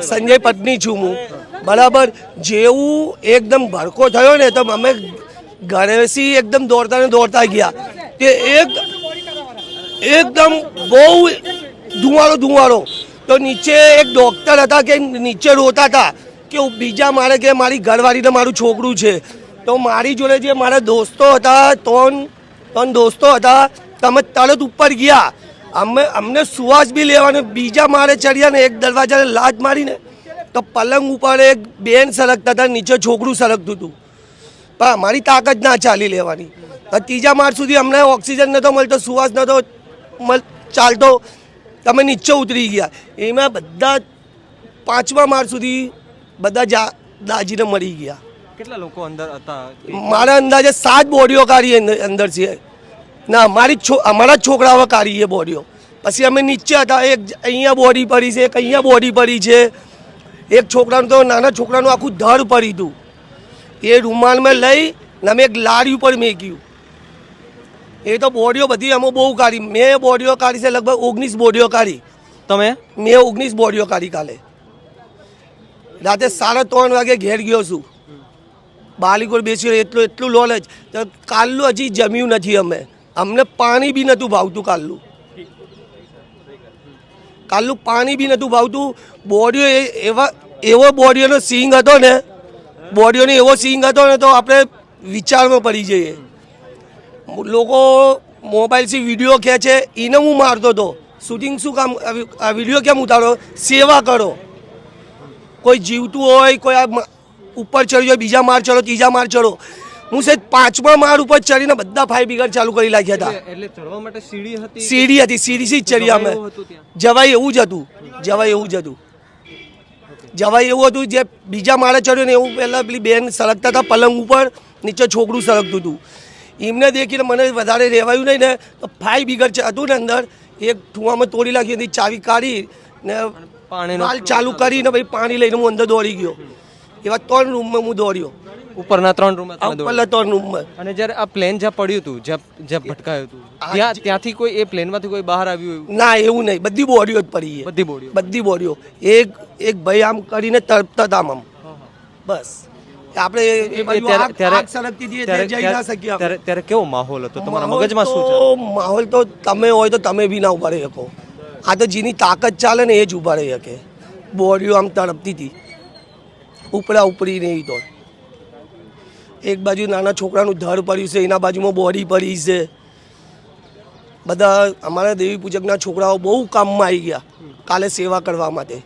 સંજય પત્ની છું હું, બરાબર. જેવું એકદમ ભડકો થયો ને તો અમે ઘરેથી એકદમ દોડતા ને દોડતા ગયા કે એકદમ બહુ ધુવાળો. તો નીચે એક ડૉક્ટર હતા કે નીચે રોતા હતા કે બીજા મારે કે મારી ઘરવાળીને મારું છોકરું છે. તો મારી જોડે જે મારા દોસ્તો હતા, ત્રણ દોસ્તો હતા, તમે તરત ઉપર ગયા. અમને સુવાસ બી લેવાનો. બીજા મારે ચડ્યા ને એક દરવાજાને લાત મારીને તો પલંગ ઉપર એક બેન સરકતા હતા, નીચે છોકરું સરકતું હતું, પણ અમારી તાકાત ના ચાલી લેવાની. ત્રીજા માળ સુધી અમને ઓક્સિજન નહોતો મળતો, સુવાસ નહોતો ચાલતો, તમે નીચે ઉતરી ગયા. એમાં બધા 5મા માળ સુધી બધા દાજીને મળી ગયા. કેટલા લોકો અંદર હતા? મારા અંદાજે 7 બોડીઓ કાઢી અંદર છે. ના, અમારા છોકરાઓ કાઢી એ બોડીઓ. પછી અમે નીચે હતા, એક અહીંયા બોડી પડી છે, એક અહીંયા બોડી પડી છે. એક છોકરાનું તો નાના છોકરાનું આખું ધડ પડી હતું. એ રૂમાલમાં લઈ ને અમે એક લારી ઉપર મેક્યું. એ તો બોડીઓ બધી અમે બહુ કાઢી. મેં બોડીઓ કાઢી છે લગભગ 19 બોડીઓ કાઢી. તમે? મેં 19 બોડીઓ કાઢી કાલે રાતે 3:30 વાગે ઘેર ગયો છું. બાલીકોર બેસી એટલું લોલેજ. તો કાલનું હજી જમ્યું નથી અમે. અમને પાણી બી નહોતું ભાવતું કાલનું પાણી બી નહોતું ભાવતું. બોડીઓ એવો બોડીઓનો સિંગ હતો ને, બોડીઓનો એવો સિંગ હતો ને તો આપણે વિચારમાં પડી જઈએ. લોકો મોબાઈલથી વિડીયો ખેંચે, એને હું મારતો હતો. શૂટિંગ શું કામ, વિડીયો કેમ ઉતારો? સેવા કરો. કોઈ જીવતું હોય, કોઈ ઉપર ચડી જાય, બીજા માળ ચડો, ત્રીજા માળ ચડો. હું સાહેબ 5મા માળ ઉપર ચડીને બધા ફાયર બ્રિગેડ ચાલુ કરી નાખ્યા હતા. એટલે ચડવા માટે સીડી હતી? સીડીથી જ ચડ્યા અમે. જવાય એવું જ હતું જે બીજા માળે ચડ્યો ને એવું પહેલાં પેલી બેન સરકતા હતા પલંગ ઉપર, નીચે છોકરું સરકતું હતું. એમને દેખીને મને વધારે રહેવાયું નહીં ને, તો ફાયર બ્રિગેડ હતું ને અંદર, એક ઠુવામાં તોડી નાખી હતી, ચાવી કાઢી ને પાણી ચાલુ કરીને ભાઈ પાણી લઈને હું અંદર દોડી ગયો. એવા 3 રૂમમાં હું દોડ્યો. ઉપરના 3 રૂમમાં? ઉપરના 3 રૂમમાં. અને જ્યારે આ પ્લેન જ્યાં પડ્યું હતું, જ્યાં ભટકાયું હતું, ત્યાંથી કોઈ એ પ્લેનમાંથી કોઈ બહાર આવ્યું? ના, એવું નહીં. બધી બોડીઓ જ પડી. બધી બોડીઓ. એક ભાઈ આમ કરીને તરપતા હતા આમ. બસ ત્યારે કેવો માહોલ હતો તમારા મગજમાં? શું છે માહોલ? તો તમે હોય તો તમે બી ના ઉભા રહી શકો. આ તો જેની તાકાત ચાલે ને એ જ ઉભા રહી શકે. બોડીઓ આમ તડપતી હતી, ઉપડા ઉપડી નહીં. તો એક બાજુ નાના છોકરાનું ધડ પડ્યું છે, એના બાજુમાં બોડી પડી છે. બધા અમારા દેવી પૂજકના છોકરાઓ બહુ કામમાં આવી ગયા કાલે સેવા કરવા માટે.